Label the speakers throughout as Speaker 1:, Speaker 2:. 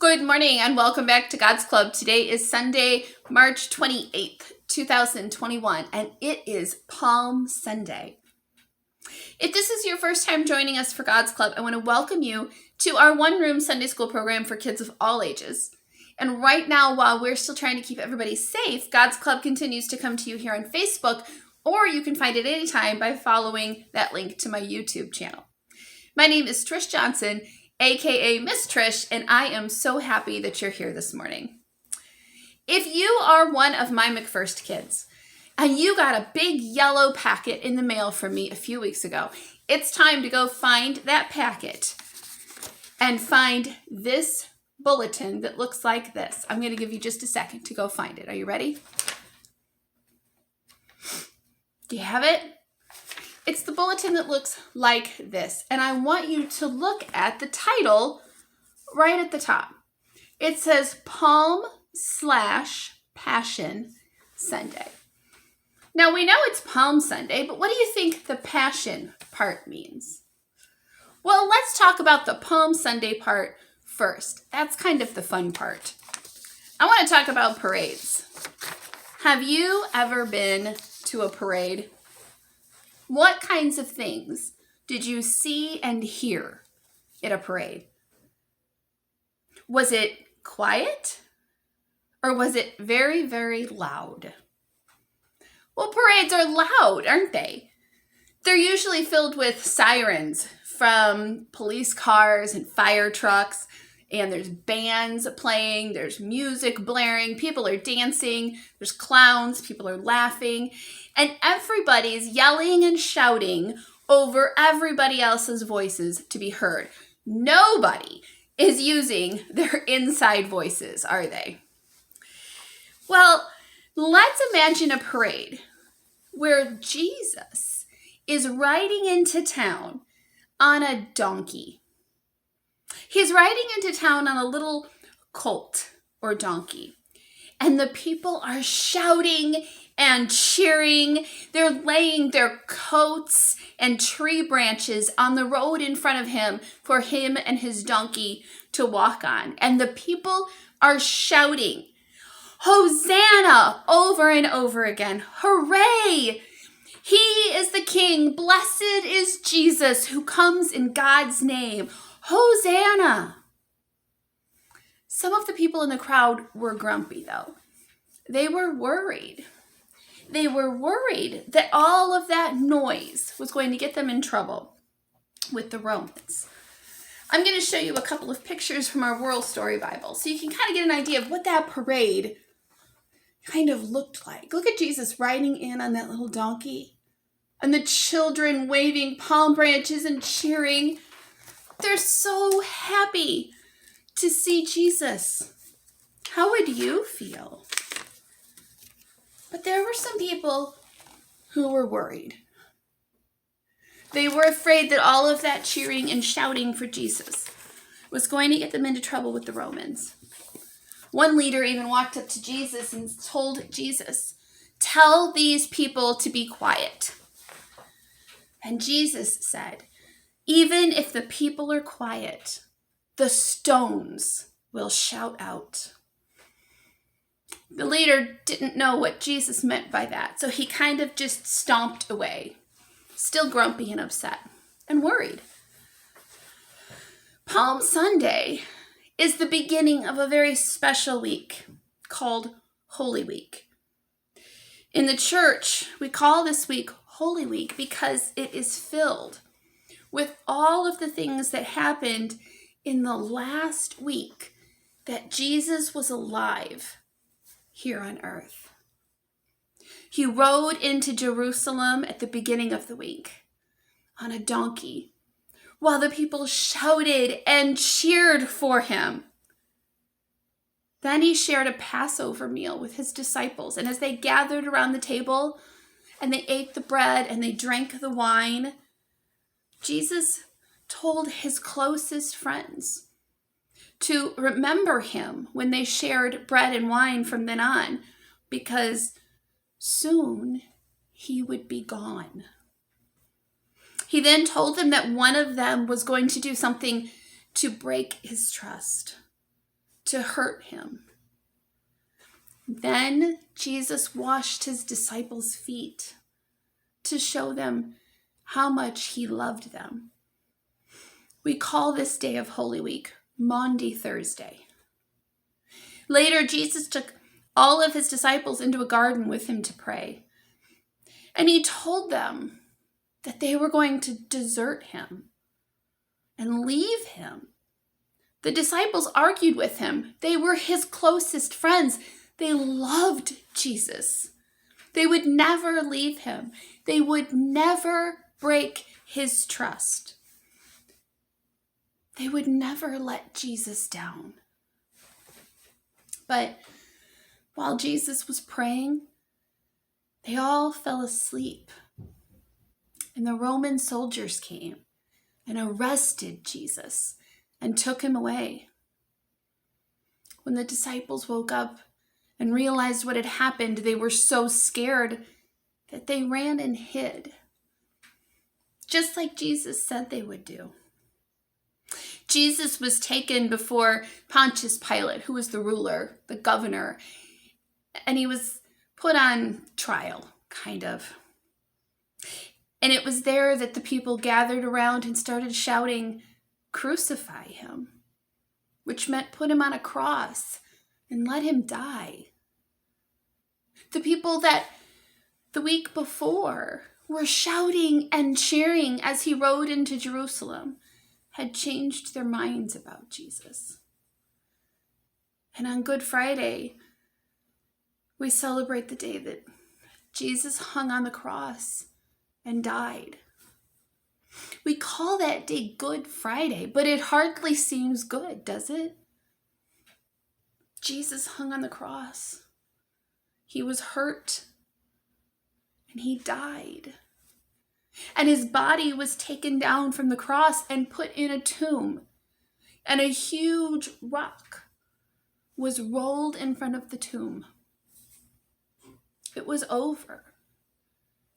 Speaker 1: Good morning and welcome back to God's Club. Today is Sunday, March 28th, 2021, and it is Palm Sunday. If this is your first time joining us for God's Club, I want to welcome you to our one-room Sunday school program for kids of all ages. And right now, while we're still trying to keep everybody safe, God's Club continues to come to you here on Facebook, or you can find it anytime by following that link to my YouTube channel. My name is Trish Johnson, aka Miss Trish, and I am so happy that you're here this morning. If you are one of my McFirst kids and you got a big yellow packet in the mail from me a few weeks ago, it's time to go find that packet and find this bulletin that looks like this. I'm going to give you just a second to go find it. Are you ready? Do you have it? It's the bulletin that looks like this, and I want you to look at the title right at the top. It says Palm/Passion Sunday. Now, we know it's Palm Sunday, but what do you think the Passion part means? Well, let's talk about the Palm Sunday part first. That's kind of the fun part. I want to talk about parades. Have you ever been to a parade? What kinds of things did you see and hear at a parade? Was it quiet or was it very, very loud? Well, parades are loud, aren't they? They're usually filled with sirens from police cars and fire trucks, and there's bands playing, there's music blaring, people are dancing, there's clowns, people are laughing, and everybody's yelling and shouting over everybody else's voices to be heard. Nobody is using their inside voices, are they? Well, let's imagine a parade where Jesus is riding into town on a donkey. He's riding into town on a little colt or donkey, and the people are shouting and cheering. They're laying their coats and tree branches on the road in front of him for him and his donkey to walk on. And the people are shouting, "Hosanna," over and over again. Hooray! He is the King. Blessed is Jesus who comes in God's name. Hosanna! Some of the people in the crowd were grumpy, though. They were worried. They were worried that all of that noise was going to get them in trouble with the Romans. I'm going to show you a couple of pictures from our World Story Bible so you can kind of get an idea of what that parade kind of looked like. Look at Jesus riding in on that little donkey and the children waving palm branches and cheering. They're so happy to see Jesus. How would you feel? But there were some people who were worried. They were afraid that all of that cheering and shouting for Jesus was going to get them into trouble with the Romans. One leader even walked up to Jesus and told Jesus, "Tell these people to be quiet." And Jesus said, "Even if the people are quiet, the stones will shout out." The leader didn't know what Jesus meant by that, so he kind of just stomped away, still grumpy and upset and worried. Palm Sunday is the beginning of a very special week called Holy Week. In the church, we call this week Holy Week because it is filled with all of the things that happened in the last week that Jesus was alive here on earth. He rode into Jerusalem at the beginning of the week on a donkey while the people shouted and cheered for him. Then he shared a Passover meal with his disciples, and as they gathered around the table and they ate the bread and they drank the wine, Jesus told his closest friends to remember him when they shared bread and wine from then on, because soon he would be gone. He then told them that one of them was going to do something to break his trust, to hurt him. Then Jesus washed his disciples' feet to show them how much he loved them. We call this day of Holy Week Maundy Thursday. Later, Jesus took all of his disciples into a garden with him to pray. And he told them that they were going to desert him and leave him. The disciples argued with him. They were his closest friends. They loved Jesus. They would never leave him. They would never break his trust. They would never let Jesus down. But while Jesus was praying, they all fell asleep. And the Roman soldiers came and arrested Jesus and took him away. When the disciples woke up and realized what had happened, they were so scared that they ran and hid, just like Jesus said they would do. Jesus was taken before Pontius Pilate, who was the ruler, the governor, and he was put on trial, kind of. And it was there that the people gathered around and started shouting, "Crucify him," which meant put him on a cross and let him die. The people that the week before were shouting and cheering as he rode into Jerusalem had changed their minds about Jesus. And on Good Friday, we celebrate the day that Jesus hung on the cross and died. We call that day Good Friday, but it hardly seems good, does it? Jesus hung on the cross. He was hurt and he died. And his body was taken down from the cross and put in a tomb. And a huge rock was rolled in front of the tomb. It was over.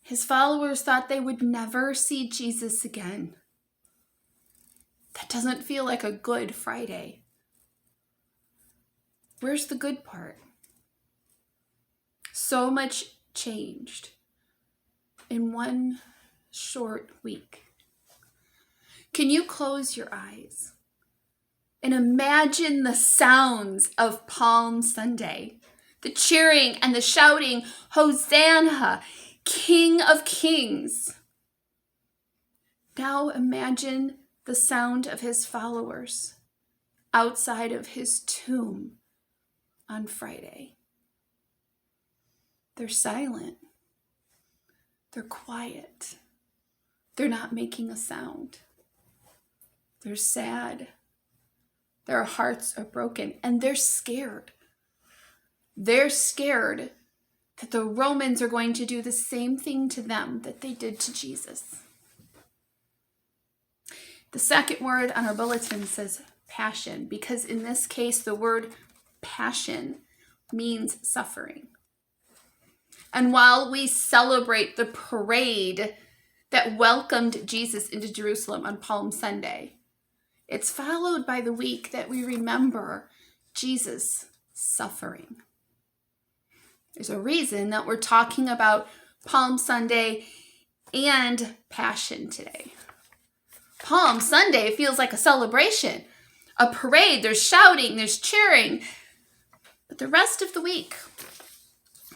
Speaker 1: His followers thought they would never see Jesus again. That doesn't feel like a Good Friday. Where's the good part? So much changed in one short week. Can you close your eyes and imagine the sounds of Palm Sunday? The cheering and the shouting, "Hosanna, King of Kings." Now imagine the sound of his followers outside of his tomb on Friday. They're silent. They're quiet. They're not making a sound. They're sad. Their hearts are broken and they're scared. They're scared that the Romans are going to do the same thing to them that they did to Jesus. The second word on our bulletin says passion, because in this case, the word passion means suffering. And while we celebrate the parade that welcomed Jesus into Jerusalem on Palm Sunday, it's followed by the week that we remember Jesus suffering. There's a reason that we're talking about Palm Sunday and Passion today. Palm Sunday feels like a celebration, a parade. There's shouting, there's cheering. But the rest of the week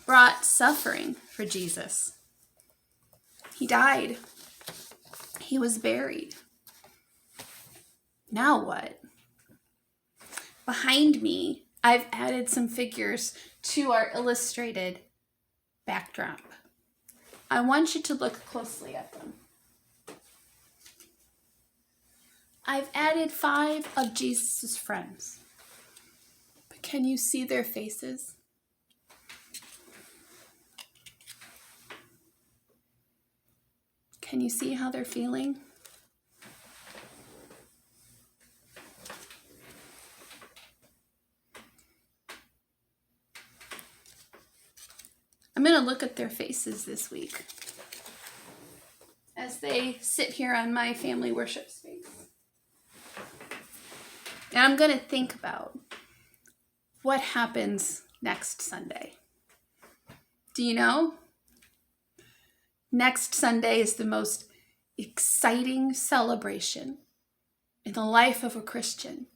Speaker 1: brought suffering for Jesus. He died. He was buried. Now what? Behind me, I've added some figures to our illustrated backdrop. I want you to look closely at them. I've added 5 of Jesus' friends. But can you see their faces? Can you see how they're feeling? I'm going to look at their faces this week as they sit here on my family worship space. And I'm going to think about what happens next Sunday? Do you know? Next Sunday is the most exciting celebration in the life of a Christian.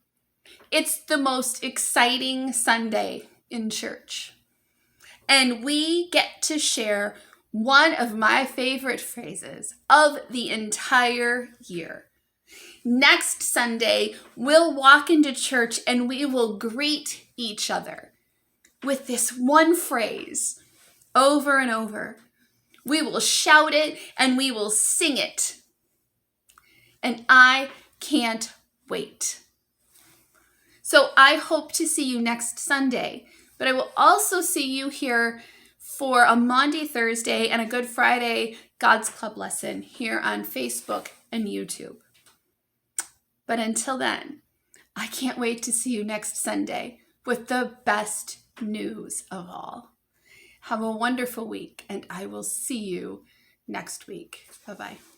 Speaker 1: It's the most exciting Sunday in church. And we get to share one of my favorite phrases of the entire year. Next Sunday, we'll walk into church and we will greet each other with this one phrase over and over. We will shout it and we will sing it. And I can't wait. So I hope to see you next Sunday, but I will also see you here for a Maundy Thursday and a Good Friday God's Club lesson here on Facebook and YouTube. But until then, I can't wait to see you next Sunday with the best news of all. Have a wonderful week, and I will see you next week. Bye-bye.